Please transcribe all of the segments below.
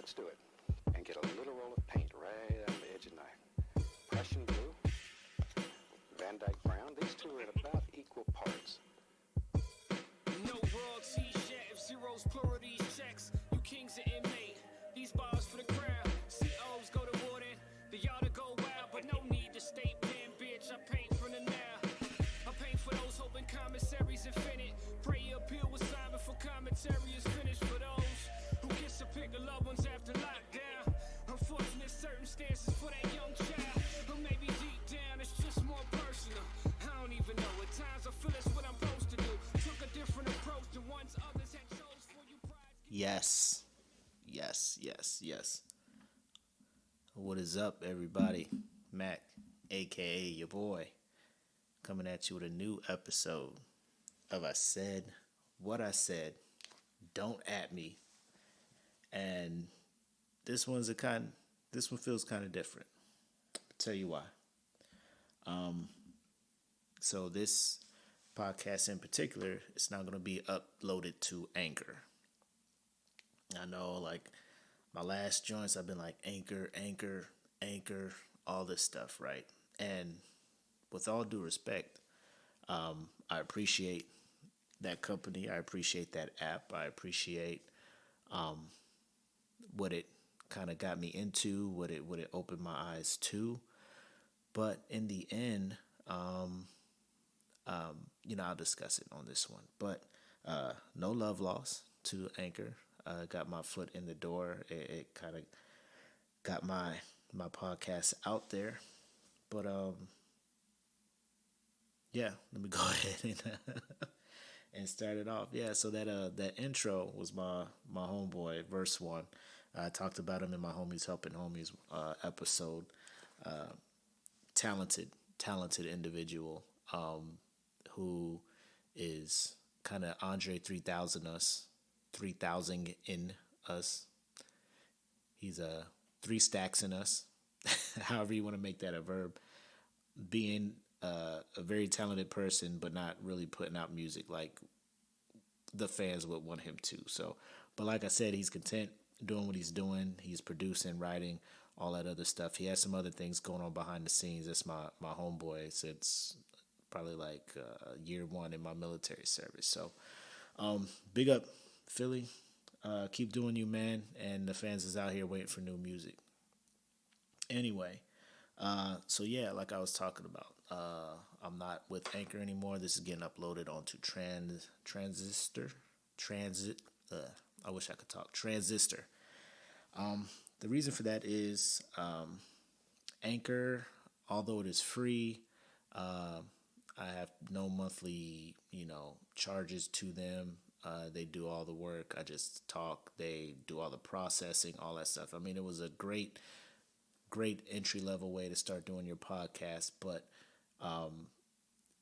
let's do it. And get a little roll of paint right on the edge of the knife. Prussian blue, Van Dyke brown. These two are at about equal parts. No royalties yet. If zeros plural these checks, you kings are inmate. These bars for the crown. COs go to war then. The y'all to go wild, but no need to stay pen, bitch. I paint from the now. I paint for those hoping commissaries infinite. Pray your appeal was Simon for commentary is finished. For those who gets to pick the loved ones after lockdown. Unfortunate circumstances for that young child. Or maybe deep down it's just more personal. I don't even know. At times I feel it's what I'm supposed to do. Took a different approach than ones others had chose for you. Yes. What is up, everybody? Mac, aka your boy, coming at you with a new episode of I Said What I Said. Don't at me. And this one feels kind of different. I'll tell you why. So this podcast in particular, it's not going to be uploaded to Anchor. I know, like, my last joints, I've been like Anchor, all this stuff, right? And with all due respect, I appreciate that company. I appreciate that app. I appreciate what it kind of got me into, what it opened my eyes to. But in the end, I'll discuss it on this one. But no love lost to Anchor. Got my foot in the door. It kind of got my podcast out there. But let me go ahead and start it off. Yeah, so that intro was my homeboy, verse 1. I talked about him in my Homies Helping Homies episode. Talented individual who is kind of Andre 3000 in us. He's 3 stacks in us. However you want to make that a verb. Being a very talented person, but not really putting out music like the fans would want him to. So, but like I said, he's content doing what he's doing. He's producing, writing, all that other stuff. He has some other things going on behind the scenes. That's my homeboy since probably like year 1 in my military service. So, big up, Philly. Keep doing you, man. And the fans is out here waiting for new music. Anyway, so yeah, like I was talking about, I'm not with Anchor anymore. This is getting uploaded onto Transistor. I wish I could talk. Transistor. The reason for that is Anchor, although it is free, I have no monthly, charges to them. They do all the work. I just talk. They do all the processing, all that stuff. I mean, it was a great entry-level way to start doing your podcast. But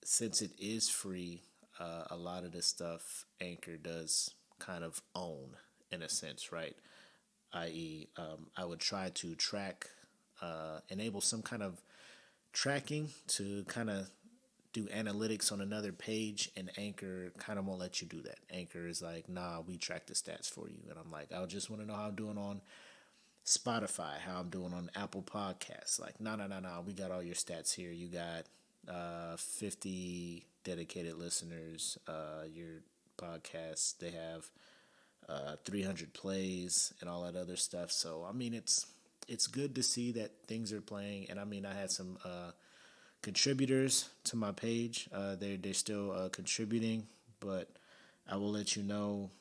since it is free, a lot of this stuff Anchor does kind of own, in a sense, right? I.e., I would try to enable some kind of tracking to kind of do analytics on another page, and Anchor kind of won't let you do that. Anchor is like, nah, we track the stats for you. And I'm like, I just want to know how I'm doing on Spotify, how I'm doing on Apple Podcasts. Like, no, we got all your stats here. You got 50 dedicated listeners. Your podcast, they have 300 plays and all that other stuff. So, I mean, it's good to see that things are playing. And, I mean, I had some contributors to my page. They're still contributing, but I will let you know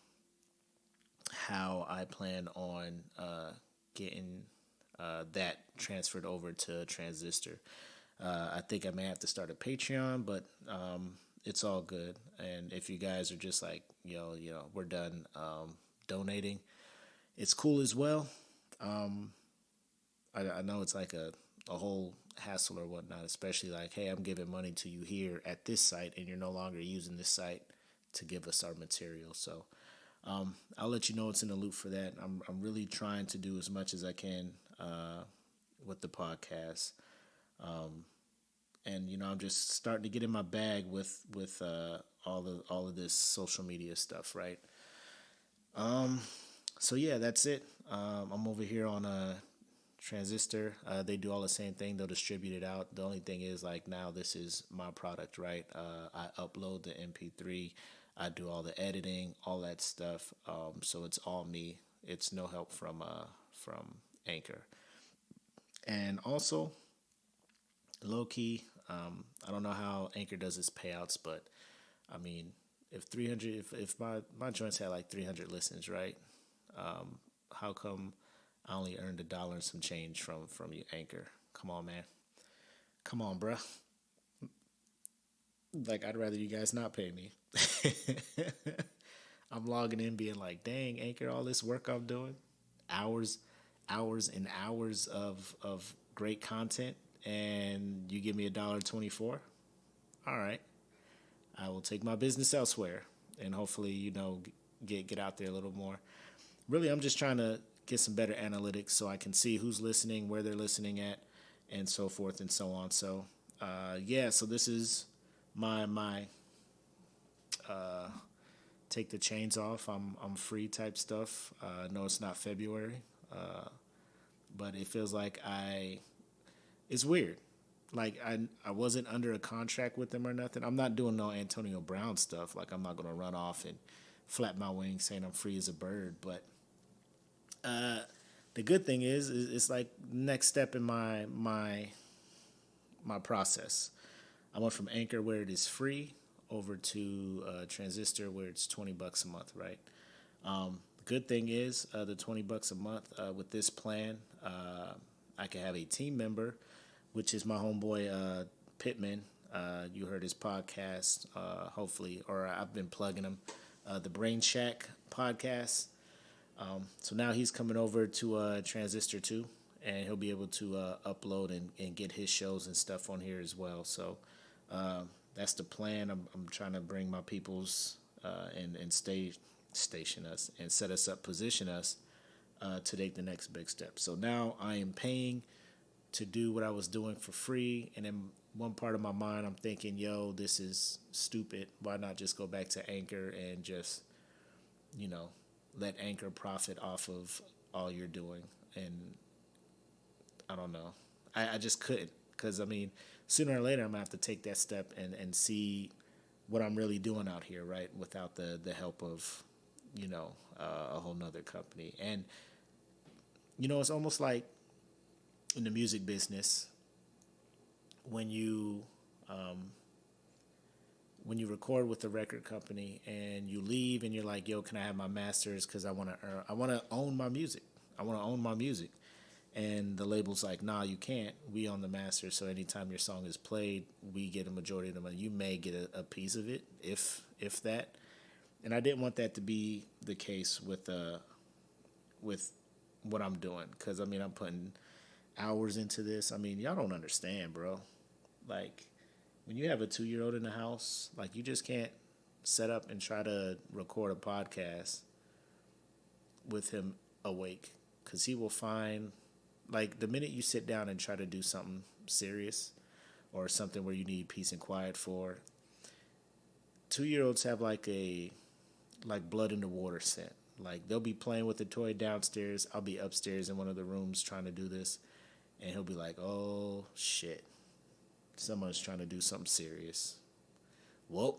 how I plan on getting that transferred over to Transistor. I think I may have to start a Patreon, but it's all good. And if you guys are just like, we're done donating, it's cool as well. I know it's like a whole hassle or whatnot, especially like, hey, I'm giving money to you here at this site, and you're no longer using this site to give us our material. So I'll let you know it's in the loop for that. I'm really trying to do as much as I can with the podcast. And I'm just starting to get in my bag with all of this social media stuff, right? So yeah, that's it. I'm over here on a Transistor. They do all the same thing. They'll distribute it out. The only thing is, like, now this is my product, right? I upload the MP3. I do all the editing, all that stuff. So it's all me. It's no help from Anchor. And also, low key, I don't know how Anchor does its payouts, but I mean, if my joints had like 300 listens, right? How come I only earned $1 and some change from you, Anchor? Come on, man. Come on, bruh. Like, I'd rather you guys not pay me. I'm logging in being like, dang, Anchor, all this work I'm doing, hours and hours of great content, and you give me $1.24. All right, I will take my business elsewhere, and hopefully, get out there a little more. Really, I'm just trying to get some better analytics so I can see who's listening, where they're listening at, and so forth and so on. So, so this is my take the chains off. I'm free type stuff. No, it's not February, but it feels like it's weird. Like, I wasn't under a contract with them or nothing. I'm not doing no Antonio Brown stuff. Like, I'm not going to run off and flap my wings saying I'm free as a bird. But the good thing is it's like next step in my process. I went from Anchor, where it is free, over to Transistor, where it's $20 a month, right? The good thing is the $20 a month with this plan, I can have a team member, which is my homeboy Pittman. You heard his podcast, hopefully, or I've been plugging him, the Brain Shack podcast. So now he's coming over to Transistor too, and he'll be able to upload and get his shows and stuff on here as well. So that's the plan. I'm trying to bring my peoples and station us and set us up, position us to take the next big step. So now I am paying to do what I was doing for free, and in one part of my mind I'm thinking, yo, this is stupid. Why not just go back to Anchor and just, let Anchor profit off of all you're doing? And I don't know. I just couldn't, because, sooner or later I'm going to have to take that step and see what I'm really doing out here, right, without the help of, a whole nother company. And, it's almost like in the music business, when you record with the record company and you leave and you're like, yo, can I have my masters? Because I want to own my music. And the label's like, nah, you can't. We own the master, so anytime your song is played, we get a majority of the money. You may get a piece of it, if that. And I didn't want that to be the case with what I'm doing, because, I'm putting hours into this. Y'all don't understand, bro. Like, when you have a 2-year-old in the house, like, you just can't set up and try to record a podcast with him awake, because he will find, like, the minute you sit down and try to do something serious or something where you need peace and quiet for, 2-year-olds have like blood in the water scent. Like, they'll be playing with the toy downstairs. I'll be upstairs in one of the rooms trying to do this, and he'll be like, oh shit, someone's trying to do something serious. Well,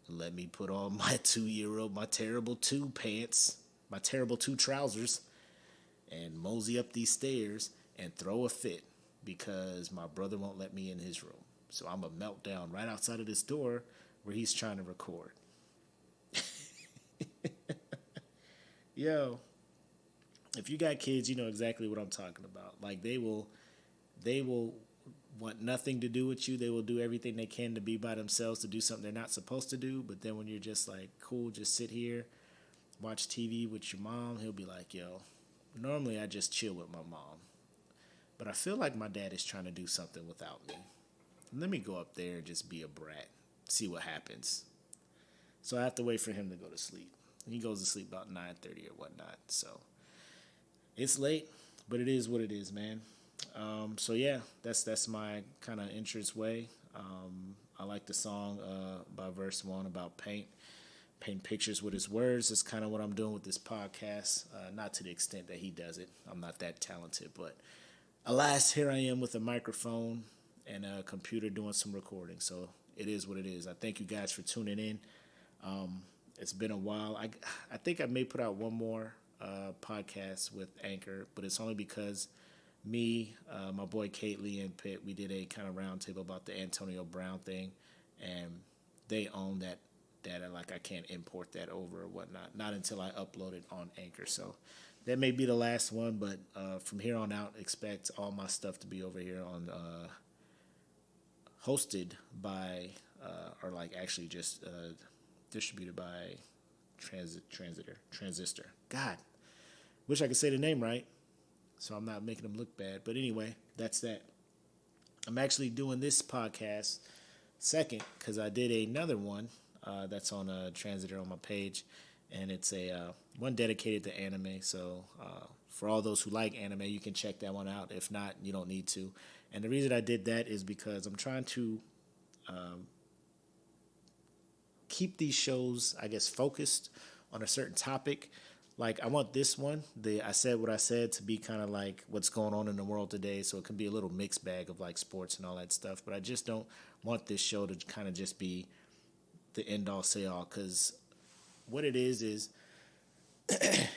let me put on my 2-year-old, my terrible 2 pants, my terrible 2 trousers, and mosey up these stairs and throw a fit, because my brother won't let me in his room. So I'm a meltdown right outside of this door where he's trying to record. Yo, if you got kids, you know exactly what I'm talking about. Like, they will want nothing to do with you. They will do everything they can to be by themselves, to do something they're not supposed to do. But then when you're just like, cool, just sit here, watch TV with your mom, he'll be like, yo, normally I just chill with my mom, but I feel like my dad is trying to do something without me. Let me go up there and just be a brat, see what happens. So I have to wait for him to go to sleep. He goes to sleep about 9:30 or whatnot. So it's late, but it is what it is, man. So yeah, that's my kind of entrance way. I like the song by Verse One about paint paint pictures with his words. That's kind of what I'm doing with this podcast. Not to the extent that he does it. I'm not that talented, but alas, here I am with a microphone and a computer doing some recording. So it is what it is. I thank you guys for tuning in. It's been a while. I think I may put out one more podcast with Anchor, but it's only because me, my boy Kate Lee, and Pitt, we did a kind of roundtable about the Antonio Brown thing, and they own that data. Like, I can't import that over or whatnot, not until I upload it on Anchor. So that may be the last one, but from here on out, expect all my stuff to be over here on hosted by, or like actually just distributed by Transistor. God, wish I could say the name right, so I'm not making them look bad. But anyway, that's that. I'm actually doing this podcast second because I did another one that's on Transistor on my page, and it's a one dedicated to anime. So for all those who like anime, you can check that one out. If not, you don't need to. And the reason I did that is because I'm trying to keep these shows, I guess, focused on a certain topic. Like, I want this one, I Said What I Said, to be kind of like what's going on in the world today, so it can be a little mixed bag of like sports and all that stuff. But I just don't want this show to kind of just be the end-all, say-all, because what it is,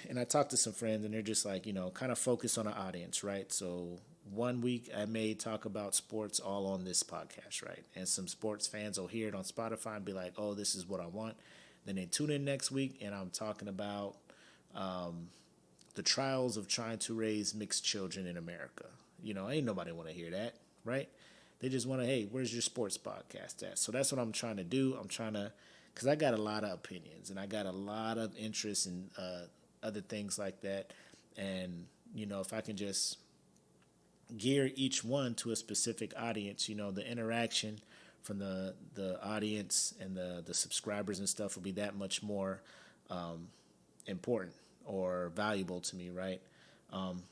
and I talked to some friends, and they're just like, kind of focus on an audience, right? So one week I may talk about sports all on this podcast, right? And some sports fans will hear it on Spotify and be like, oh, this is what I want. Then they tune in next week, and I'm talking about the trials of trying to raise mixed children in America. Ain't nobody want to hear that, right? They just want to, hey, where's your sports podcast at? So that's what I'm trying to do. Because I got a lot of opinions, and I got a lot of interest in other things like that. And, if I can just gear each one to a specific audience, the interaction from the audience and the subscribers and stuff will be that much more important or valuable to me, right?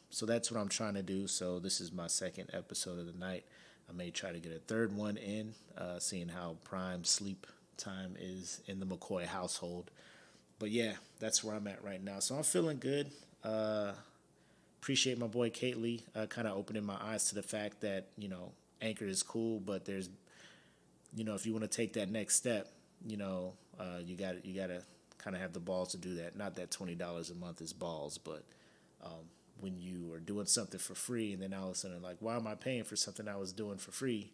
So that's what I'm trying to do. So this is my second episode of the night. I may try to get a third one in, seeing how prime sleep time is in the McCoy household. But yeah, that's where I'm at right now. So I'm feeling good. Appreciate my boy Kate Lee kind of opening my eyes to the fact that, Anchor is cool, but there's, if you want to take that next step, you got to kind of have the balls to do that. Not that $20 a month is balls, but when you are doing something for free and then all of a sudden like, why am I paying for something I was doing for free?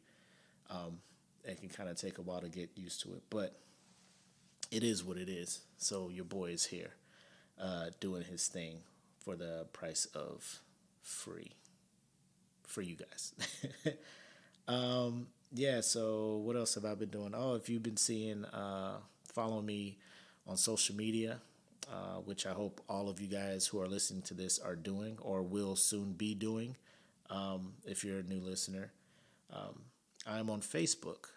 It can kind of take a while to get used to it, but it is what it is. So your boy is here doing his thing for the price of free for you guys. Yeah, so what else have I been doing? Oh, if you've been seeing, follow me on social media, which I hope all of you guys who are listening to this are doing or will soon be doing. If you're a new listener, I'm on Facebook,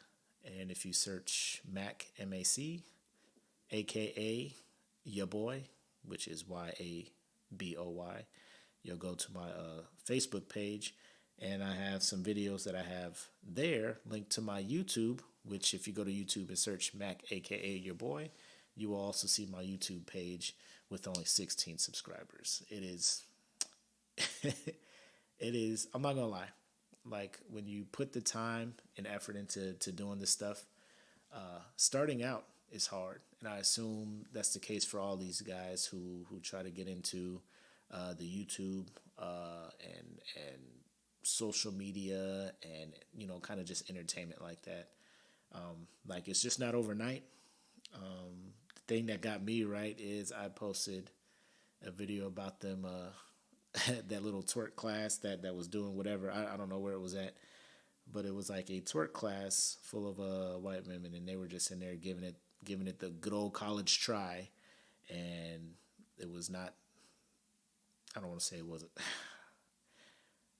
and if you search Mac, M-A-C, a.k.a. your boy, which is Y-A-B-O-Y, you'll go to my Facebook page, and I have some videos that I have there linked to my YouTube, which if you go to YouTube and search Mac, a.k.a. your boy, you will also see my YouTube page with only 16 subscribers. It is, I'm not going to lie. Like, when you put the time and effort into doing this stuff, starting out is hard. And I assume that's the case for all these guys who try to get into the YouTube and social media and, kind of just entertainment like that. Like, it's just not overnight. The thing that got me right is I posted a video about them, that little twerk class that was doing whatever. I don't know where it was at, but it was like a twerk class full of white women, and they were just in there giving it the good old college try, and it was not. I don't want to say it wasn't.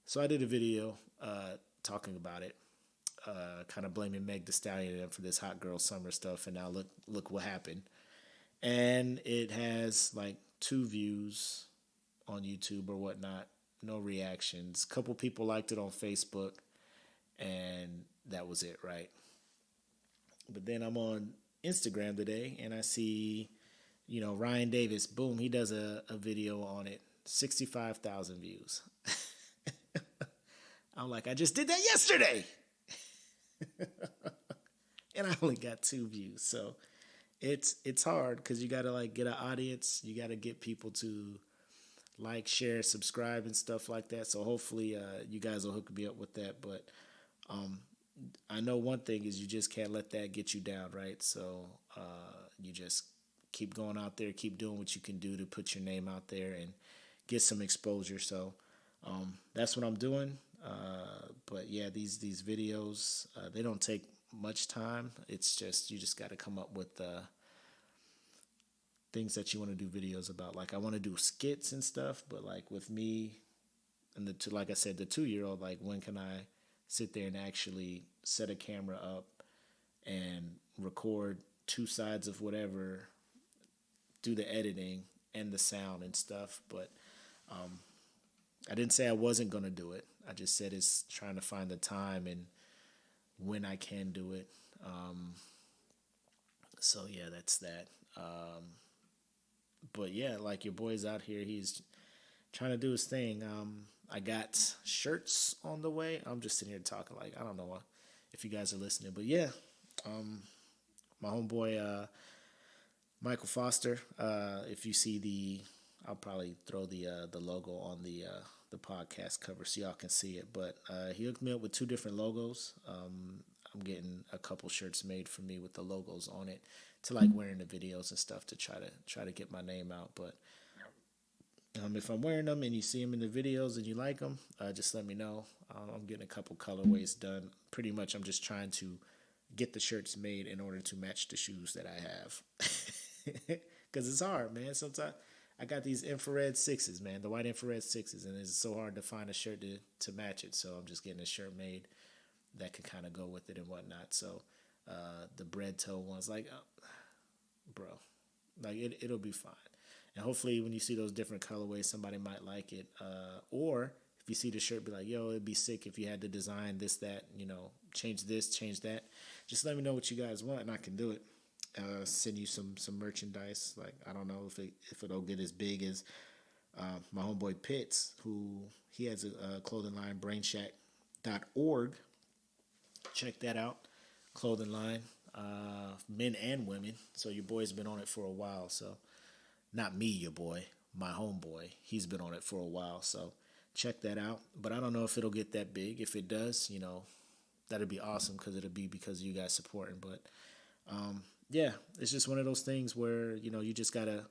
So I did a video talking about it, kind of blaming Meg Thee Stallion for this hot girl summer stuff, and now look what happened. And it has like 2 views on YouTube or whatnot, no reactions. A couple people liked it on Facebook, and that was it, right? But then I'm on Instagram today, and I see Ryan Davis, boom, he does a video on it, 65,000 views. I'm like, I just did that yesterday. And I only got 2 views. So it's hard because you got to like get an audience. You got to get people to like, share, subscribe, and stuff like that. So hopefully you guys will hook me up with that. But I know one thing is you just can't let that get you down, right? So you just keep going out there, keep doing what you can do to put your name out there and get some exposure. So that's what I'm doing. But yeah, these videos, they don't take much time. It's just, you just got to come up with things that you want to do videos about. Like I want to do skits and stuff, but like with me and like I said, the 2-year-old, like when can I sit there and actually set a camera up and record 2 sides of whatever, do the editing and the sound and stuff. But I didn't say I wasn't going to do it. I just said it's trying to find the time and when I can do it. So yeah, that's that. But yeah, like your boy's out here. He's trying to do his thing. I got shirts on the way. I'm just sitting here talking like, I don't know if you guys are listening. But yeah, my homeboy Michael Foster, if you see I'll probably throw the logo on the podcast cover so y'all can see it. But he hooked me up with 2 different logos. I'm getting a couple shirts made for me with the logos on it to like wearing the videos and stuff to try to get my name out. But if I'm wearing them and you see them in the videos and you like them, just let me know. I'm getting a couple colorways done. Pretty much I'm just trying to get the shirts made in order to match the shoes that I have. Because it's hard, man. Sometimes I got these infrared 6s, man, the white infrared 6s, and it's so hard to find a shirt to match it. So I'm just getting a shirt made that could kind of go with it and whatnot. So the bread toe ones, like, bro, like it'll be fine. And hopefully when you see those different colorways, somebody might like it. Or if you see the shirt, be like, yo, it'd be sick if you had to design this, that, change this, change that. Just let me know what you guys want and I can do it. Send you some merchandise. Like, I don't know if it'll get as big as my homeboy Pitts, who he has a clothing line, brainshack.org. Check that out. Clothing line, men and women. So your boy's been on it for a while. So not me, your boy, my homeboy. He's been on it for a while. So check that out. But I don't know if it'll get that big. If it does, that'd be awesome because it'll be because of you guys supporting. But yeah, it's just one of those things where, you just got to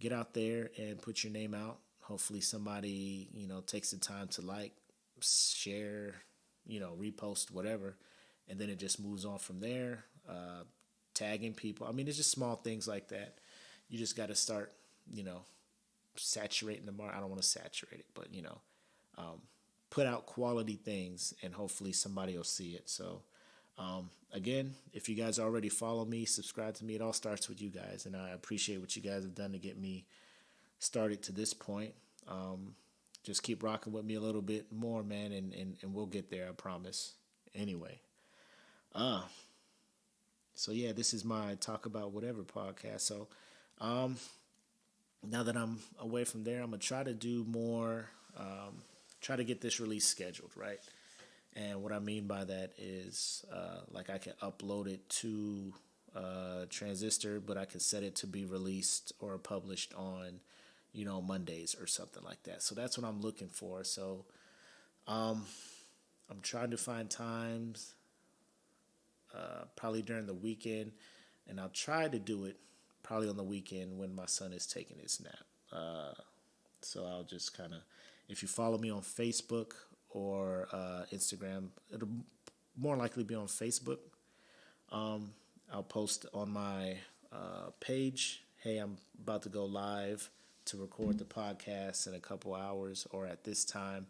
get out there and put your name out. Hopefully somebody, takes the time to like, share, repost, whatever. And then it just moves on from there, tagging people. I mean, it's just small things like that. You just got to start, saturating the market. I don't want to saturate it, but, put out quality things and hopefully somebody will see it. So, again, if you guys already follow me, subscribe to me, it all starts with you guys. And I appreciate what you guys have done to get me started to this point. Just keep rocking with me a little bit more, man, and we'll get there, I promise. Anyway. So yeah, this is my Talk About Whatever podcast. So, now that I'm away from there, I'm going to try to do more, try to get this release scheduled, right? And what I mean by that is, like I can upload it to Transistor, but I can set it to be released or published on, Mondays or something like that. So that's what I'm looking for. So, I'm trying to find times, probably during the weekend, and I'll try to do it probably on the weekend when my son is taking his nap. So I'll just kind of, if you follow me on Facebook or Instagram, it'll more likely be on Facebook. I'll post on my page, hey, I'm about to go live to record the podcast in a couple hours or at this time.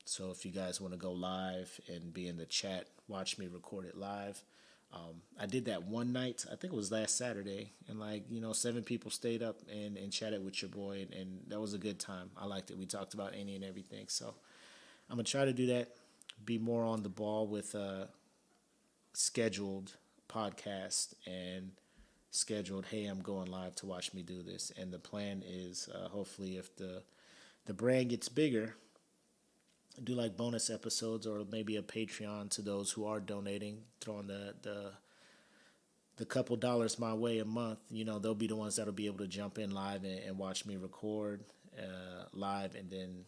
So if you guys want to go live and be in the chat, watch me record it live. I did that one night, I think it was last Saturday, and 7 people stayed up and chatted with your boy, and that was a good time. I liked it. We talked about any and everything. So I'm going to try to do that, be more on the ball with scheduled podcast and scheduled, hey, I'm going live to watch me do this. And the plan is hopefully if the brand gets bigger, do like bonus episodes or maybe a Patreon to those who are donating, throwing the couple dollars my way a month. They'll be the ones that'll be able to jump in live and watch me record live, and then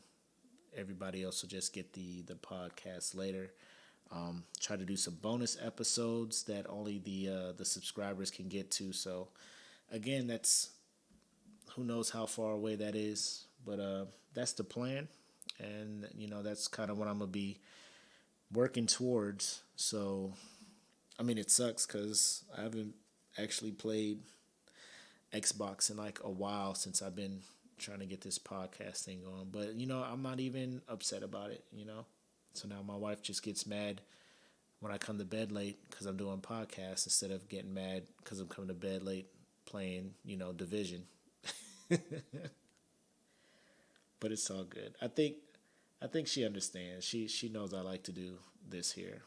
everybody else will just get the podcast later. Try to do some bonus episodes that only the subscribers can get to. So again, that's who knows how far away that is, but that's the plan, and that's kind of what I'm gonna be working towards. So I mean, it sucks because I haven't actually played Xbox in like a while since I've been trying to get this podcast thing going. But, I'm not even upset about it, So now my wife just gets mad when I come to bed late because I'm doing podcasts instead of getting mad because I'm coming to bed late playing, Division. But it's all good. I think she understands. She knows I like to do this here.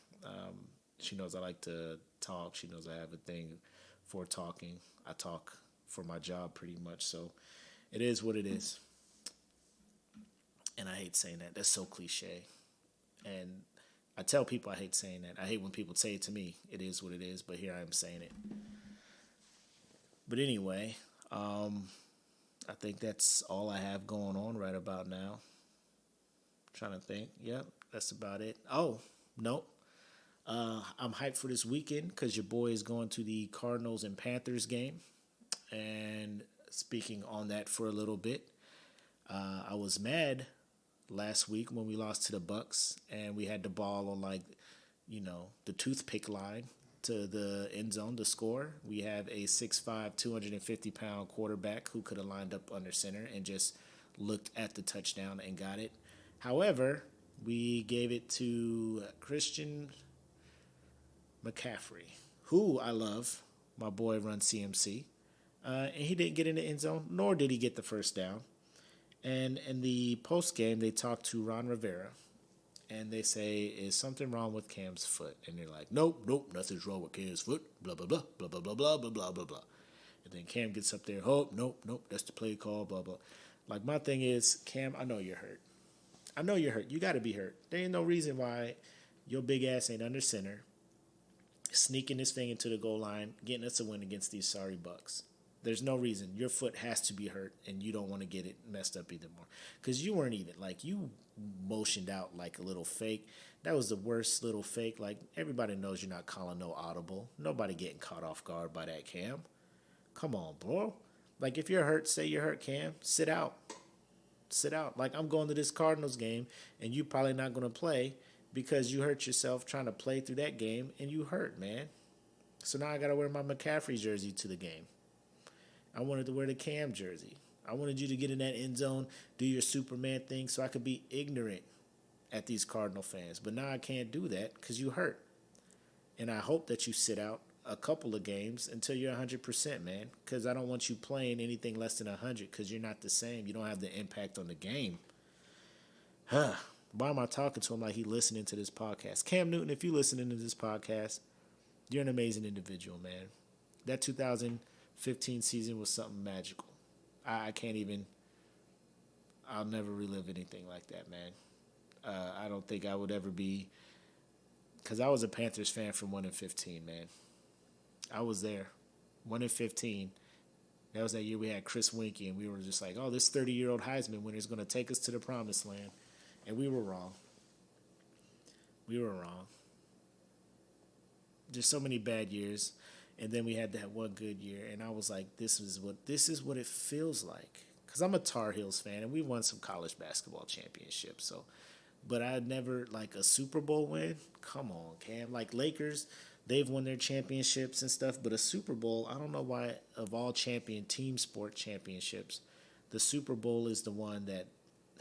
She knows I like to talk. She knows I have a thing for talking. I talk for my job pretty much. So it is what it is. And I hate saying that. That's so cliche. And I tell people I hate saying that. I hate when people say it to me. It is what it is. But here I am saying it. But anyway, I think that's all I have going on right about now. Trying to think. Yep, that's about it. Oh, nope. I'm hyped for this weekend because your boy is going to the Cardinals and Panthers game. And speaking on that for a little bit, I was mad last week when we lost to the Bucks and we had the ball on the toothpick line to the end zone to score. We have a 6'5", 250-pound quarterback who could have lined up under center and just looked at the touchdown and got it. However, we gave it to Christian McCaffrey, who I love. My boy runs CMC. And he didn't get in the end zone, nor did he get the first down. And in the post game, they talked to Ron Rivera, and they say, is something wrong with Cam's foot? And they're like, nope, nothing's wrong with Cam's foot, blah, blah, blah, blah, blah, blah, blah, blah, blah, blah, blah. And then Cam gets up there, nope, that's the play call, blah, blah. Like, my thing is, Cam, I know you're hurt. You got to be hurt. There ain't no reason why your big ass ain't under center, sneaking this thing into the goal line, getting us a win against these sorry Bucks. There's no reason. Your foot has to be hurt, and you don't want to get it messed up either more. Because you weren't even, you motioned out like a little fake. That was the worst little fake. Everybody knows you're not calling no audible. Nobody getting caught off guard by that, Cam. Come on, bro. If you're hurt, say you're hurt, Cam. Sit out. I'm going to this Cardinals game, and you probably not going to play because you hurt yourself trying to play through that game, and you hurt, man. So now I got to wear my McCaffrey jersey to the game. I wanted to wear the Cam jersey. I wanted you to get in that end zone, do your Superman thing so I could be ignorant at these Cardinal fans. But now I can't do that because you hurt. And I hope that you sit out a couple of games until you're 100%, man, because I don't want you playing anything less than 100 because you're not the same. You don't have the impact on the game. Why am I talking to him like he listening to this podcast? Cam Newton, if you're listening to this podcast, you're an amazing individual, man. That 2015 season was something magical. I can't even, I'll never relive anything like that, man. I don't think I would ever be, because I was a Panthers fan from 1-15, man. I was there, 1-15. That was that year we had Chris Winkie, and we were just like, oh, this 30-year-old Heisman winner is going to take us to the promised land. And we were wrong. There's so many bad years, and then we had that one good year, and I was like, this is what it feels like. Because I'm a Tar Heels fan, and we won some college basketball championships. So, but I never, a Super Bowl win? Come on, Cam. Lakers, they've won their championships and stuff, but a Super Bowl, I don't know why, of all team sport championships, the Super Bowl is the one that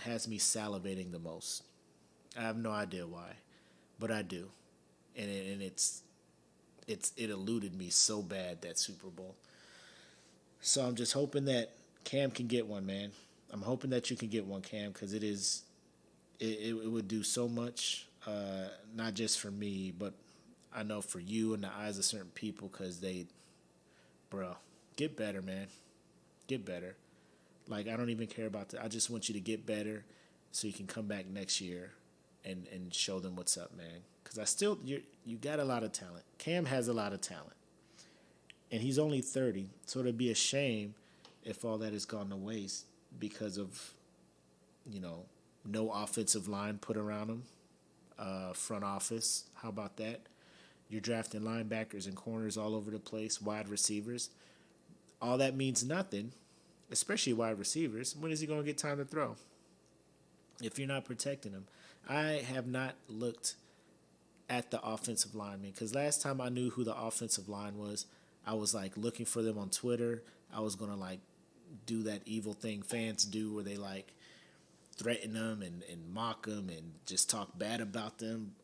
has me salivating the most. I have no idea why, but I do. And it eluded me so bad, that Super Bowl. So I'm just hoping that Cam can get one, man. I'm hoping that you can get one, Cam, because it would do so much, not just for me, but I know for you and the eyes of certain people, because Get better, man. Get better. Like, I don't even care about that. I just want you to get better so you can come back next year and show them what's up, man. Because you got a lot of talent. Cam has a lot of talent. And he's only 30, so it'd be a shame if all that has gone to waste because of, no offensive line put around him. Front office, how about that? You're drafting linebackers and corners all over the place, wide receivers. All that means nothing, especially wide receivers. When is he going to get time to throw? If you're not protecting him. I have not looked at the offensive linemen because last time I knew who the offensive line was, I was like looking for them on Twitter. I was going to like do that evil thing fans do where they like threaten them and mock them and just talk bad about them.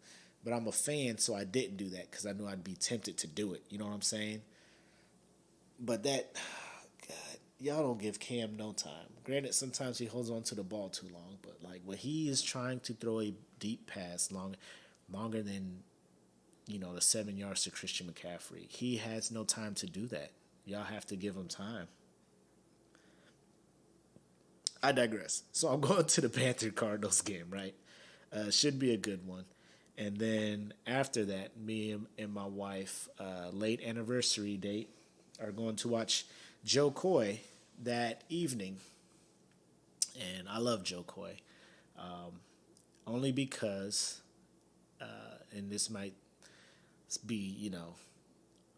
But I'm a fan, so I didn't do that because I knew I'd be tempted to do it. You know what I'm saying? But that, God, y'all don't give Cam no time. Granted, sometimes he holds on to the ball too long, but like when he is trying to throw a deep pass longer than, the 7 yards to Christian McCaffrey, he has no time to do that. Y'all have to give him time. I digress. So I'm going to the Panther-Cardinals game, right? Should be a good one. And then after that, me and my wife, late anniversary date, are going to watch Joe Coy that evening. And I love Joe Coy. Only because, and this might be,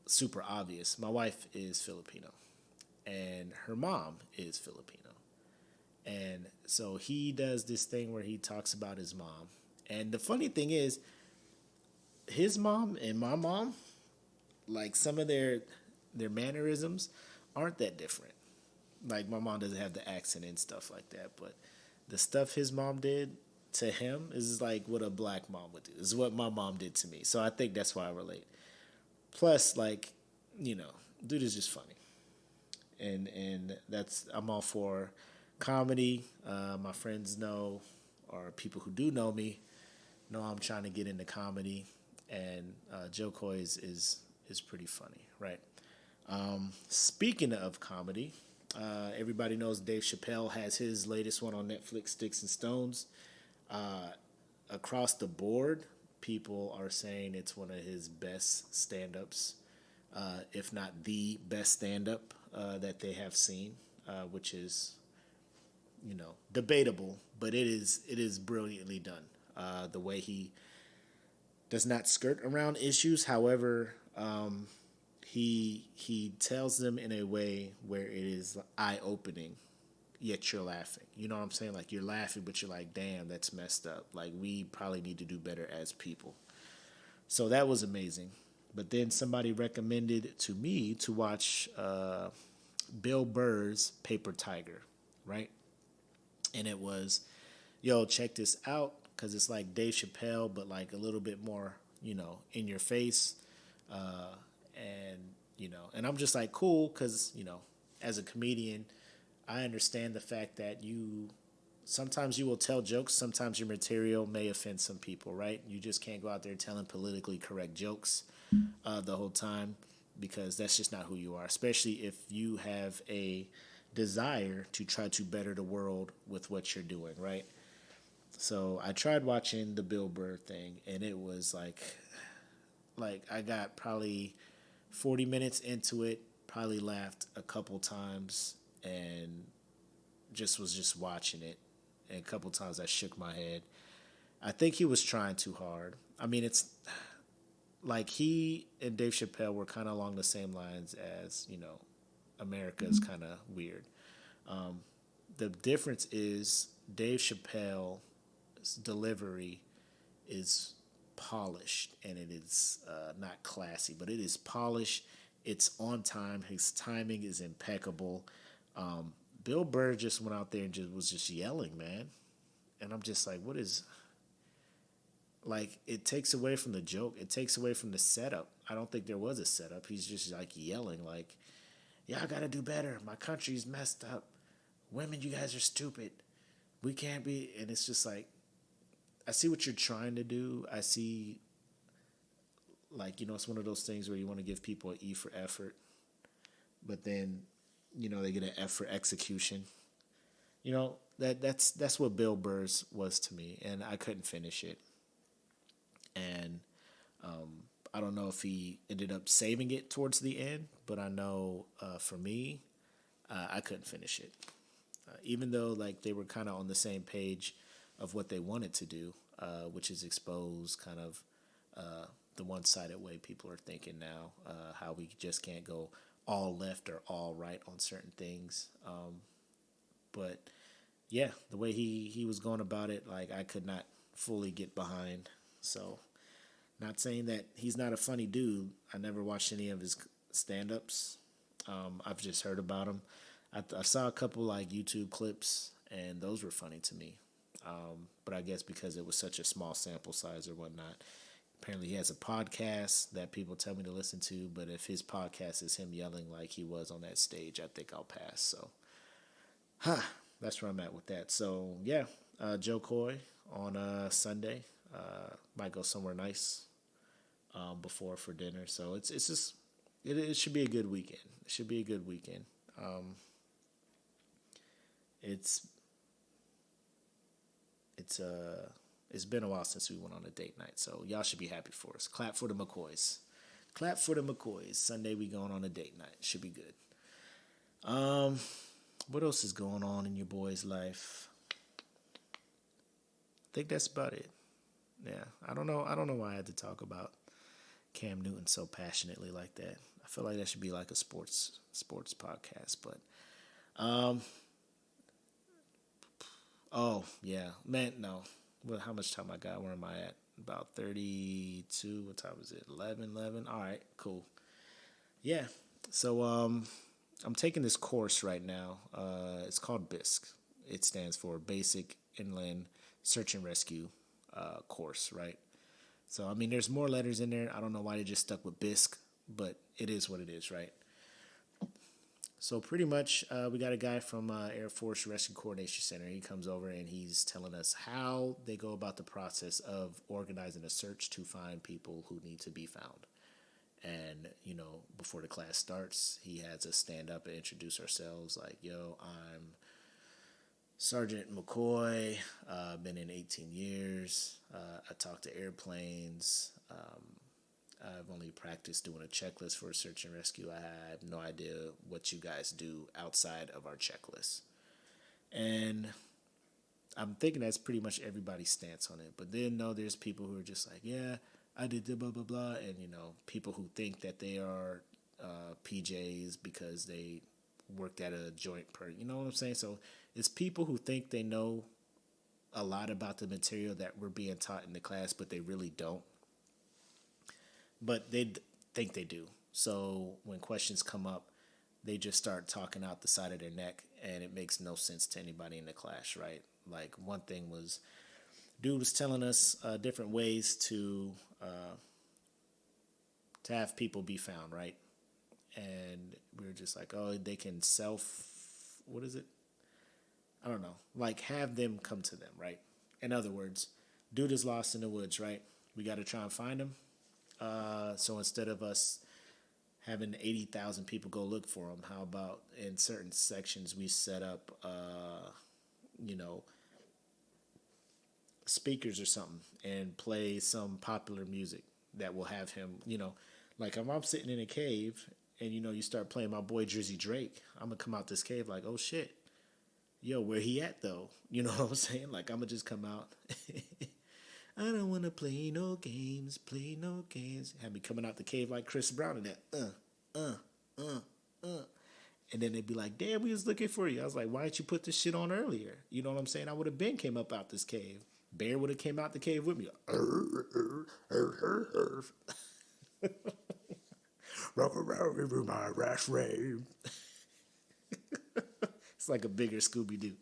super obvious, my wife is Filipino. And her mom is Filipino. And so he does this thing where he talks about his mom. And the funny thing is, his mom and my mom, like some of their mannerisms aren't that different. Like my mom doesn't have the accent and stuff like that. But the stuff his mom did to him is like what a black mom would do. This is what my mom did to me. So I think that's why I relate. Plus, like, dude is just funny. And I'm all for comedy. My friends know, or people who do know me, know I'm trying to get into comedy, and Joe Coy is pretty funny, right? Speaking of comedy, everybody knows Dave Chappelle has his latest one on Netflix, Sticks and Stones. Across the board, people are saying it's one of his best stand-ups, if not the best stand-up that they have seen, which is debatable, but it is brilliantly done. The way he does not skirt around issues, however, he tells them in a way where it is eye-opening, yet you're laughing. You know what I'm saying? Like you're laughing, but you're like, damn, that's messed up. Like we probably need to do better as people. So that was amazing. But then somebody recommended to me to watch Bill Burr's Paper Tiger, right? And it was, yo, check this out, because it's like Dave Chappelle, but like a little bit more, in your face. And I'm just like, cool, because, as a comedian, I understand the fact that sometimes you will tell jokes, sometimes your material may offend some people, right? You just can't go out there telling politically correct jokes the whole time, because that's just not who you are, especially if you have a desire to try to better the world with what you're doing, right? So I tried watching the Bill Burr thing, and it was like I got probably 40 minutes into it, probably laughed a couple times, and was watching it. And a couple times I shook my head. I think he was trying too hard. I mean, it's like he and Dave Chappelle were kind of along the same lines as, America is kind of weird. The difference is Dave Chappelle's delivery is polished, and it is not classy, but it is polished. It's on time. His timing is impeccable. Bill Burr just went out there and was just yelling, man. And I'm just like, what is... Like, it takes away from the joke. It takes away from the setup. I don't think there was a setup. He's just, like, yelling, like, yeah, I got to do better. My country's messed up. Women, you guys are stupid. We can't be... And it's just like, I see what you're trying to do. I see, like, it's one of those things where you want to give people an E for effort. but then, they get an F for execution. That's what Bill Burr's was to me, and I couldn't finish it. And I don't know if he ended up saving it towards the end, but I know for me, I couldn't finish it. Even though like they were kind of on the same page of what they wanted to do, which is expose kind of the one-sided way people are thinking now, how we just can't go all left or all right on certain things. But yeah, the way he was going about it, like I could not fully get behind. So, not saying that he's not a funny dude. I never watched any of his stand-ups. I've just heard about him. I saw a couple like YouTube clips, and those were funny to me. But I guess because it was such a small sample size or whatnot. Apparently he has a podcast that people tell me to listen to, but if his podcast is him yelling like he was on that stage, I think I'll pass. So, that's where I'm at with that. So, yeah, Joe Coy on Sunday. Might go somewhere nice before for dinner. So it's just it should be a good weekend. It should be a good weekend. It's been a while since we went on a date night, so y'all should be happy for us. Clap for the McCoys. Clap for the McCoys. Sunday we going on a date night. Should be good. What else is going on in your boy's life? I think that's about it. Yeah, I don't know why I had to talk about Cam Newton so passionately like that. I feel like that should be like a sports podcast, but oh yeah, man, no. Well, how much time I got? Where am I at? About 32. What time is it? 11. All right, cool. Yeah. So I'm taking this course right now. It's called BISC. It stands for Basic Inland Search and Rescue course, right? So, I mean, there's more letters in there. I don't know why they just stuck with BISC, but it is what it is, right? So pretty much we got a guy from Air Force Rescue Coordination Center. He comes over and he's telling us how they go about the process of organizing a search to find people who need to be found. And, before the class starts, he has us stand up and introduce ourselves like, yo, I'm Sergeant McCoy, been in 18 years. I talk to airplanes. I've only practiced doing a checklist for a search and rescue. I have no idea what you guys do outside of our checklist. And I'm thinking that's pretty much everybody's stance on it. But then, no, there's people who are just like, yeah, I did the blah, blah, blah. And, people who think that they are PJs because they worked at a joint you know what I'm saying? So it's people who think they know a lot about the material that we're being taught in the class, but they really don't. But they think they do. So when questions come up, they just start talking out the side of their neck, and it makes no sense to anybody in the class, right? Like one thing was, dude was telling us different ways to have people be found, right? And we were just like, oh, they can what is it? I don't know. Like have them come to them, right? In other words, dude is lost in the woods, right? We got to try and find him. So instead of us having 80,000 people go look for him, how about in certain sections we set up, speakers or something and play some popular music that will have him, like if I'm sitting in a cave and, you start playing my boy Drizzy Drake, I'm going to come out this cave like, oh shit, yo, where he at though? You know what I'm saying? Like I'm going to just come out. I don't want to play no games. Have me coming out the cave like Chris Brown and that, And then they'd be like, damn, we was looking for you. I was like, why didn't you put this shit on earlier? You know what I'm saying? I would have been came up out this cave. Bear would have came out the cave with me. Rock around with my rash rave. It's like a bigger Scooby-Doo.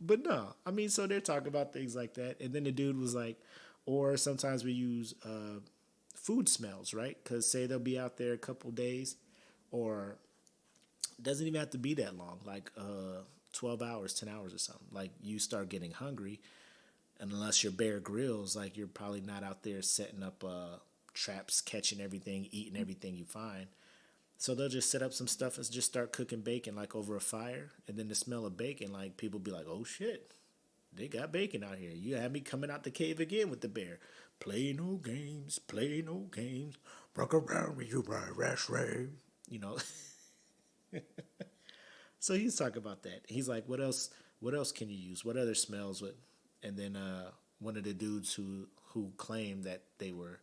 But no, I mean, so they're talking about things like that. And then the dude was like, or sometimes we use food smells, right? Because say they'll be out there a couple days, or it doesn't even have to be that long, like 12 hours, 10 hours or something. Like you start getting hungry, and unless you're Bear Grylls, like you're probably not out there setting up traps, catching everything, eating everything you find. So they'll just set up some stuff and just start cooking bacon like over a fire. And then the smell of bacon, like people be like, oh shit, they got bacon out here. You had me coming out the cave again with the bear. Play no games, play no games. Rock around with you, my rash ray. You know. So he's talking about that. He's like, what else? What else can you use? What other smells would? And then one of the dudes who claimed that they were,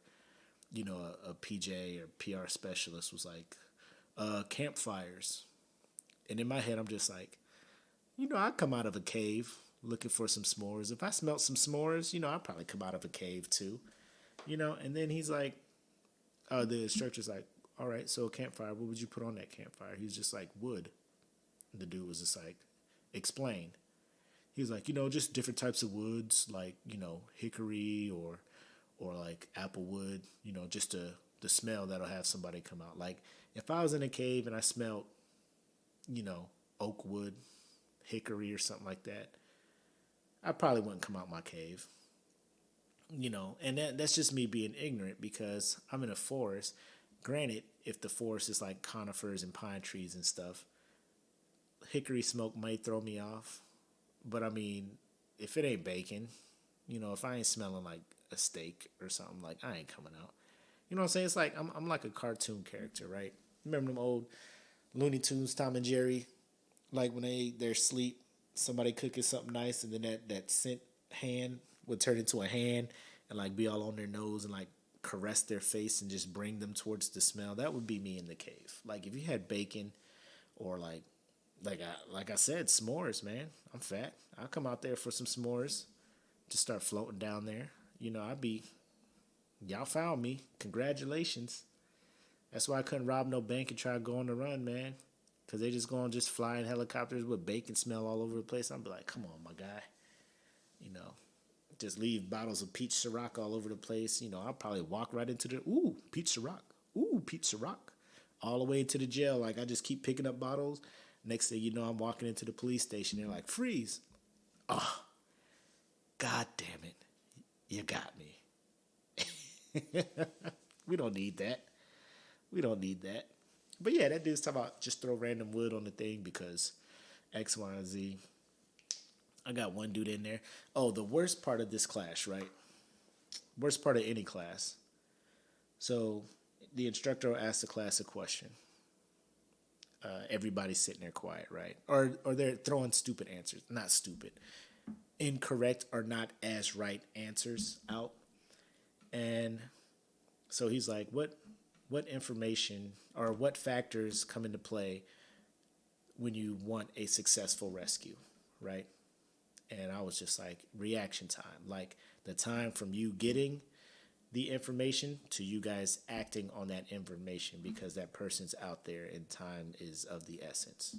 a PJ or PR specialist was like, campfires. And in my head, I'm just like, I come out of a cave looking for some s'mores. If I smelt some s'mores, I'd probably come out of a cave too, And then he's like, the instructor's like, all right, so a campfire, what would you put on that campfire? He's just like, wood. The dude was just like, explain. He was like, just different types of woods, like, hickory or like apple wood, just the smell that'll have somebody come out. Like, if I was in a cave and I smelled, oak wood, hickory or something like that, I probably wouldn't come out my cave. And that's just me being ignorant because I'm in a forest. Granted, if the forest is like conifers and pine trees and stuff, hickory smoke might throw me off. But I mean, if it ain't bacon, if I ain't smelling like a steak or something, like I ain't coming out. You know what I'm saying? It's like I'm like a cartoon character, right? Remember them old Looney Tunes, Tom and Jerry? Like when they're asleep, somebody cooking something nice, and then that scent hand would turn into a hand and like be all on their nose and like caress their face and just bring them towards the smell. That would be me in the cave. Like if you had bacon or like I said, s'mores, man. I'm fat. I'll come out there for some s'mores. Just start floating down there. Y'all found me. Congratulations. That's why I couldn't rob no bank and try to go on the run, man. Because they just go and just fly in helicopters with bacon smell all over the place. I'd be like, come on, my guy. Just leave bottles of peach Ciroc all over the place. I'll probably walk right into peach Ciroc. Peach Ciroc. All the way to the jail. Like, I just keep picking up bottles. Next thing you know, I'm walking into the police station. They're like, freeze. Oh, God damn it. You got me. We don't need that. But yeah, that dude's talking about just throw random wood on the thing because X, Y, and Z. I got one dude in there. Oh, the worst part of this class, right? Worst part of any class. So the instructor will ask the class a question. Everybody's sitting there quiet, right? Or they're throwing stupid answers. Not stupid. Incorrect or not as right answers out. And so he's like, what information or what factors come into play when you want a successful rescue, right? And I was just like, reaction time. Like the time from you getting the information to you guys acting on that information because that person's out there and time is of the essence.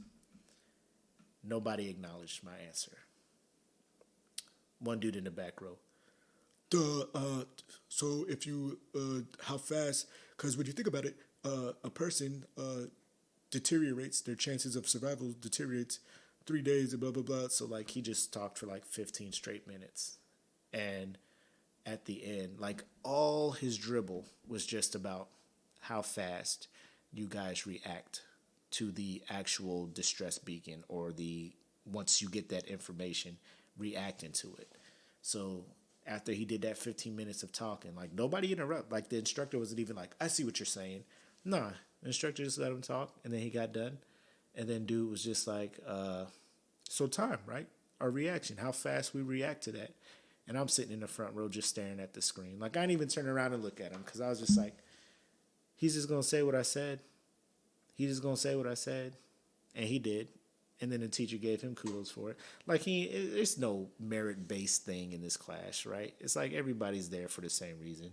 Nobody acknowledged my answer. One dude in the back row. So if you, how fast, because when you think about it, a person deteriorates, their chances of survival deteriorates 3 days and blah, blah, blah. So like he just talked for like 15 straight minutes. And at the end, like all his dribble was just about how fast you guys react to the actual distress beacon or once you get that information, reacting to it. So after he did that 15 minutes of talking, like nobody interrupted. Like the instructor wasn't even like, I see what you're saying. Nah, the instructor just let him talk and then he got done. And then dude was just like, so time, right? Our reaction, how fast we react to that. And I'm sitting in the front row just staring at the screen. Like I didn't even turn around and look at him because I was just like, he's just going to say what I said. He's just going to say what I said. And he did. And then the teacher gave him kudos for it. Like there's no merit-based thing in this class, right? It's like everybody's there for the same reason.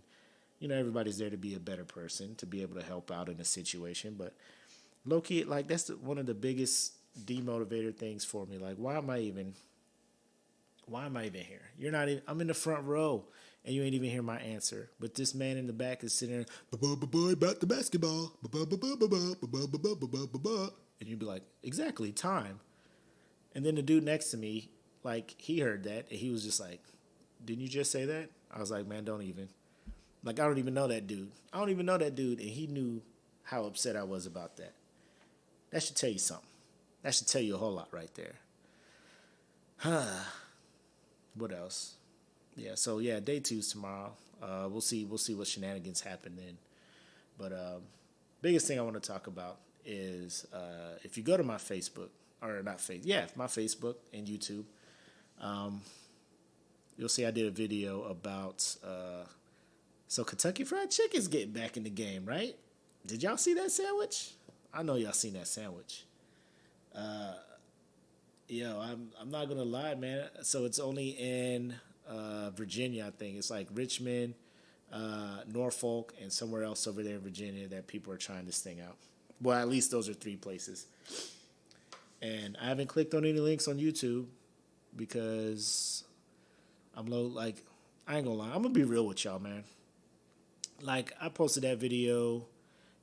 Everybody's there to be a better person, to be able to help out in a situation. But low-key, like that's one of the biggest demotivator things for me. Like, why am I even here? You're not even, I'm in the front row and you ain't even hear my answer. But this man in the back is sitting there, about the basketball. And you'd be like, exactly, time. And then the dude next to me, like, he heard that and he was just like, didn't you just say that? I was like, man, don't even. Like, I don't even know that dude. And he knew how upset I was about that. That should tell you something. That should tell you a whole lot right there. What else? Yeah, so yeah, day 2's tomorrow. We'll see what shenanigans happen then. But biggest thing I want to talk about is if you go to my Facebook, or not Facebook, yeah, my Facebook and YouTube, you'll see I did a video about so Kentucky Fried Chicken's getting back in the game, right? Did y'all see that sandwich? I know y'all seen that sandwich. Yo, I'm not gonna lie, man. So it's only in Virginia, I think. It's like Richmond, Norfolk, and somewhere else over there in Virginia that people are trying this thing out. Well, at least those are 3 places. And I haven't clicked on any links on YouTube because I'm low. Like, I ain't gonna lie. I'm gonna be real with y'all, man. Like, I posted that video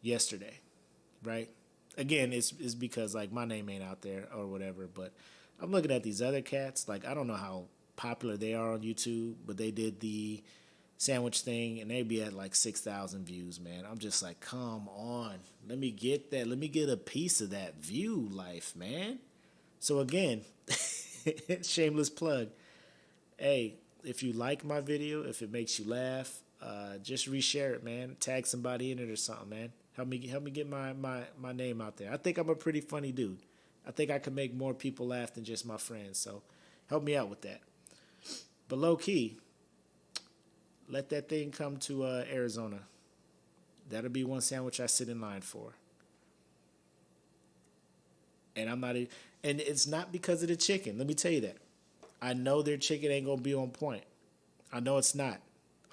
yesterday, right? Again, it's because, like, my name ain't out there or whatever, but I'm looking at these other cats. Like, I don't know how popular they are on YouTube, but they did the sandwich thing, and they be at, like, 6,000 views, man. I'm just like, come on. Let me get that. Let me get a piece of that view life, man. So, again, shameless plug. Hey, if you like my video, if it makes you laugh, just reshare it, man. Tag somebody in it or something, man. Help me get my name out there. I think I'm a pretty funny dude. I think I can make more people laugh than just my friends. So help me out with that. But low key, let that thing come to Arizona. That'll be one sandwich I sit in line for. And and it's not because of the chicken. Let me tell you that. I know their chicken ain't gonna be on point. I know it's not.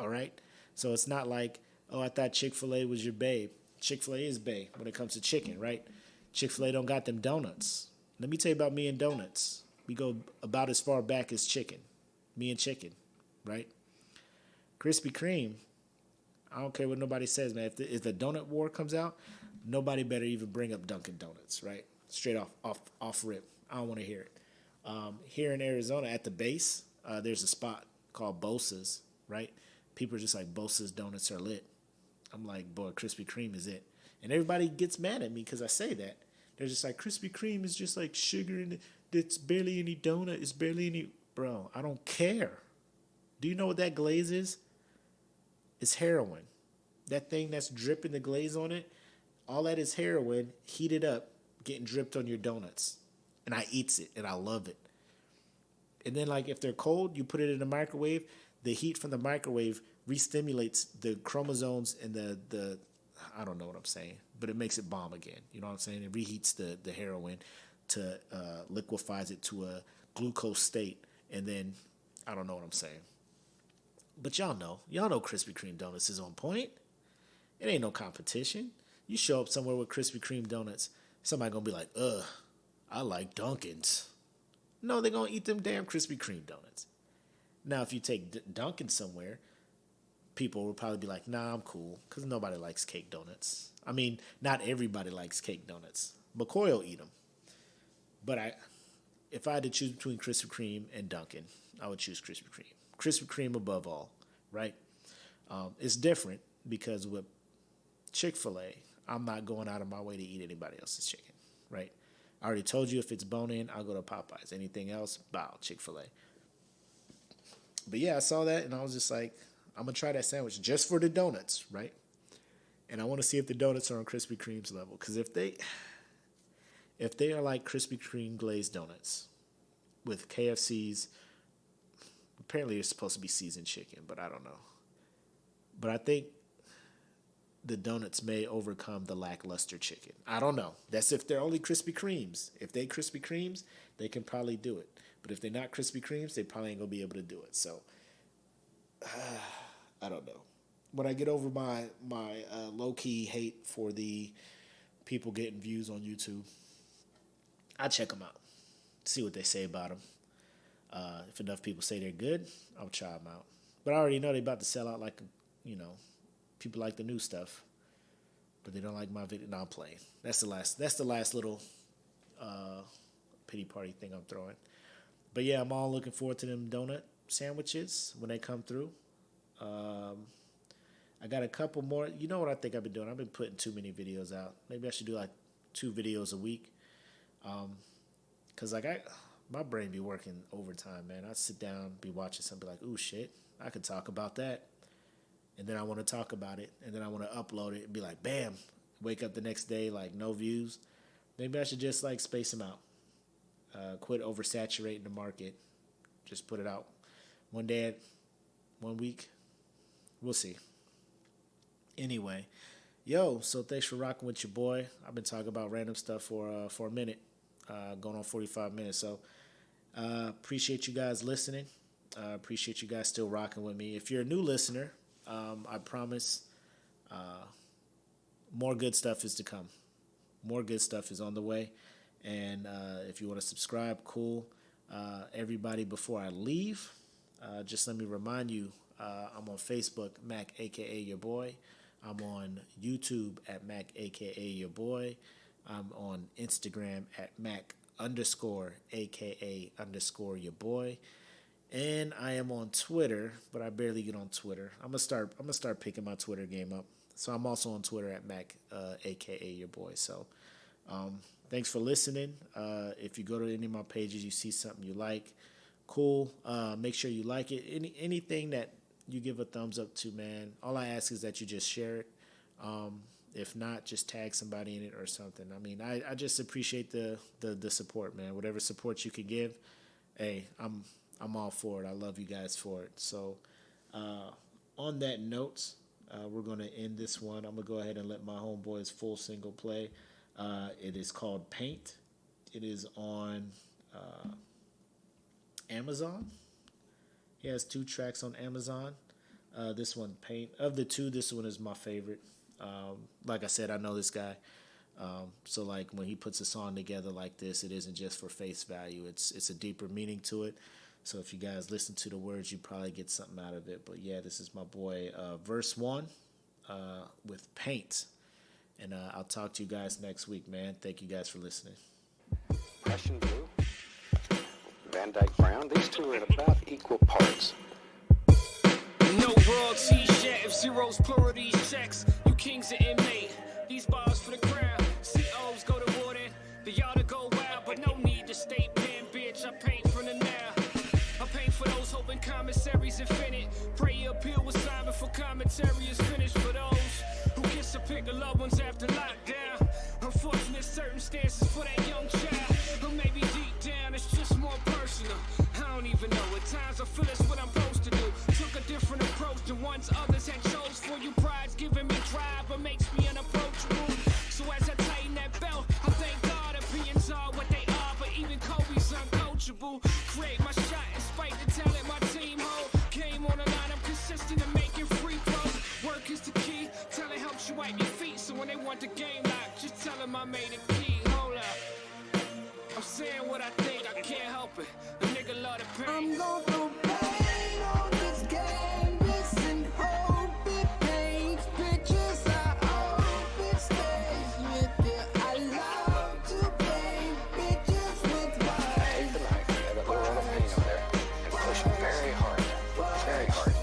All right. So it's not like, oh, I thought Chick-fil-A was your babe. Chick-fil-A is bae when it comes to chicken, right? Chick-fil-A don't got them donuts. Let me tell you about me and donuts. We go about as far back as chicken. Me and chicken, right? Krispy Kreme, I don't care what nobody says, man. If the donut war comes out, nobody better even bring up Dunkin' Donuts, right? Straight off rip. I don't want to hear it. Here in Arizona, at the base, there's a spot called Bosa's, right? People are just like, Bosa's donuts are lit. I'm like, boy, Krispy Kreme is it. And everybody gets mad at me because I say that. They're just like, Krispy Kreme is just like sugar and it's barely any donut. It's barely any. Bro, I don't care. Do you know what that glaze is? It's heroin. That thing that's dripping the glaze on it, all that is heroin heated up, getting dripped on your donuts. And I eats it, and I love it. And then, like, if they're cold, you put it in the microwave. The heat from the microwave re-stimulates the chromosomes and the I don't know what I'm saying, but it makes it bomb again. You know what I'm saying? It reheats the heroin to liquefies it to a glucose state, and then I don't know what I'm saying. But y'all know Krispy Kreme donuts is on point. It ain't no competition. You show up somewhere with Krispy Kreme donuts, somebody gonna be like, ugh, I like Dunkin's. No, they're gonna eat them damn Krispy Kreme donuts. Now, if you take Dunkin' somewhere, people will probably be like, nah, I'm cool, because nobody likes cake donuts. I mean, not everybody likes cake donuts. McCoy will eat them. But if I had to choose between Krispy Kreme and Dunkin', I would choose Krispy Kreme. Krispy Kreme above all, right? It's different because with Chick-fil-A, I'm not going out of my way to eat anybody else's chicken, right? I already told you if it's bone-in, I'll go to Popeyes. Anything else, bow, Chick-fil-A. But yeah, I saw that, and I was just like, I'm going to try that sandwich just for the donuts, right? And I want to see if the donuts are on Krispy Kreme's level. Because if they are like Krispy Kreme glazed donuts with KFC's, apparently it's supposed to be seasoned chicken, but I don't know. But I think the donuts may overcome the lackluster chicken. I don't know. That's if they're only Krispy Kremes. If they Krispy Kremes, they can probably do it. But if they're not Krispy Kremes, they probably ain't going to be able to do it. So, I don't know. When I get over my low-key hate for the people getting views on YouTube, I check them out, see what they say about them. If enough people say they're good, I'll try them out. But I already know they're about to sell out like, people like the new stuff. But they don't like my video. No, I'm playing. That's the last little pity party thing I'm throwing. But yeah, I'm all looking forward to them donut sandwiches when they come through. I got a couple more. You know what I think I've been doing? I've been putting too many videos out. Maybe I should do like 2 videos a week. Cause like my brain be working overtime, man. I sit down, be watching something like, ooh, shit, I could talk about that. And then I want to talk about it. And then I want to upload it and be like, bam, wake up the next day, like no views. Maybe I should just like space them out. Quit oversaturating the market. Just put it out one day, 1 week. We'll see. Anyway, so thanks for rocking with your boy. I've been talking about random stuff for a minute, going on 45 minutes. So appreciate you guys listening. Appreciate you guys still rocking with me. If you're a new listener, I promise more good stuff is to come. More good stuff is on the way. And if you want to subscribe, cool. Everybody, before I leave, just let me remind you, I'm on Facebook, Mac, a.k.a. your boy. I'm on YouTube at Mac, a.k.a. your boy. I'm on Instagram at Mac _, a.k.a. your boy. And I am on Twitter, but I barely get on Twitter. I'm gonna start picking my Twitter game up. So I'm also on Twitter at Mac, a.k.a. your boy. So thanks for listening. If you go to any of my pages, you see something you like, cool. Make sure you like it. Anything that you give a thumbs up to, man. All I ask is that you just share it. If not, just tag somebody in it or something. I mean, I just appreciate the support, man. Whatever support you can give, hey, I'm all for it. I love you guys for it. So on that note, we're going to end this one. I'm going to go ahead and let my homeboy's full single play. It is called Paint. It is on Amazon. He has 2 tracks on Amazon. This one, Paint. Of the 2, this one is my favorite. Like I said, I know this guy. So like when he puts a song together like this, it isn't just for face value. It's a deeper meaning to it. So if you guys listen to the words, you probably get something out of it. But yeah, this is my boy, verse 1 with Paint. And I'll talk to you guys next week, man. Thank you guys for listening. Prussian blue, Van Dyke brown. These two are at about equal parts. No royalties yet. If zeros plural these checks, you kings are inmate. These bars for the crown. COs go to war then. The y'all to go wild, but no need to stay pen, bitch. I paint from the now. I paint for those hoping commissaries infinite. Pray your appeal with Simon for commentary is finished for those who gets to pick the loved ones after lockdown. Unfortunate circumstances for that young child. Or maybe deep down it's just more personal. I don't even know. At times I feel it's what I'm supposed to do. Took a different approach than ones others had chose for you. Pride's giving me drive but makes me unapproachable. So as I tighten that belt, I thank God opinions are what they are. But even Kobe's uncoachable. Create my shot in spite the talent my team hold. Game on the line, I'm consistent in making free throws. Work is the key. Talent helps you wipe your feet. So when they want the game locked, just tell them I made it key. Hold up. I'm saying what I think, I can't help it. A nigga love the pain. I'm gon' throw pain on this canvas and hope it paints pictures. I hope it stays with you. I love to paint pictures with Take the knife, have a little roll of paint on there, and push very hard. Very hard.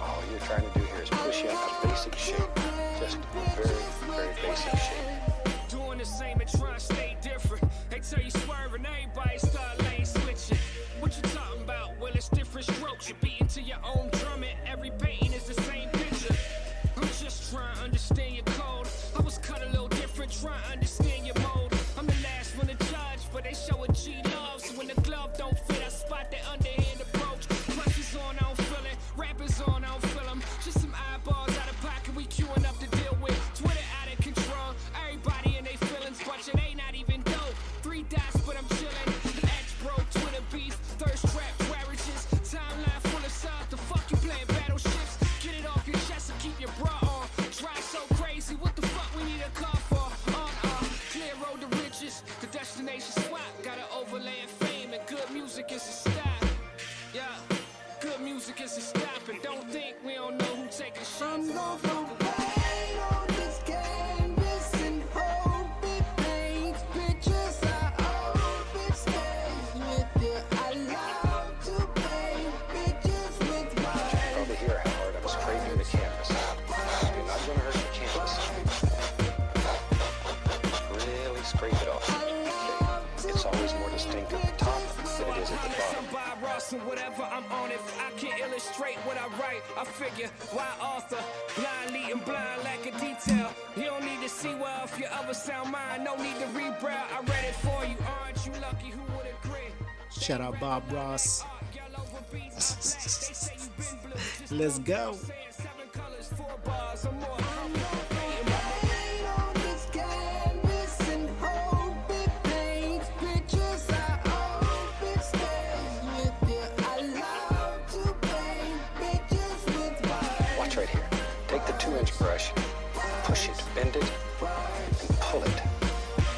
All you're trying to do here is push in a basic shape. Just very, very basic shape. Doing the same and trying to stay different. They tell you swerving, everybody start lane switching. What you talking about? Well, it's different strokes. You're beating to your own drum and every painting is the same picture. I'm just trying to understand your code. I was cut a little different, trying to understand your mode. I'm the last one to judge, but they show a G love. So when the glove don't fit, I spot that underhand approach. Pressure's on, I don't feel it. Rappers on, I don't feel them. Just some eyeballs out of pocket, we queuing up to deal with. Twitter out of control. Everybody in their feelings, but it ain't not even dope. 3 dots, but I'm chilling. X bro, Twitter beef, thirst trap, marriages. Timeline full of stuff. The fuck you playing battleships? Get it off your chest and keep your bra on. Drive so crazy, what the fuck we need a car for? Clear road to riches, the destination swap. Gotta overlay and fame, and good music is a stop. Yeah, good music is a stop, and don't think we don't know who taking shots. I'm gon' throw pain on this canvas and hope it paints pictures. I hope it stays with you. I love to paint pictures with Probably hear how hard I was crazy. gloss and whatever I'm on it. I can illustrate what I write. I figure, why author? Blind leading blind, lack of detail. You don't need to see well if you ever sound mine. No need to rebrow. I read it for you. Aren't you lucky? Who would agree? Shout out Bob Ross. Let's go. Watch right here. Take the 2-inch brush, push it, bend it, and pull it.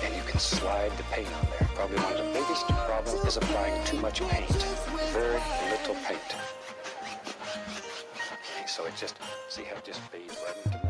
And you can slide the paint on there. Probably one of the biggest problems is applying too much paint. Very little paint. Okay, so it just, see how it just fades right into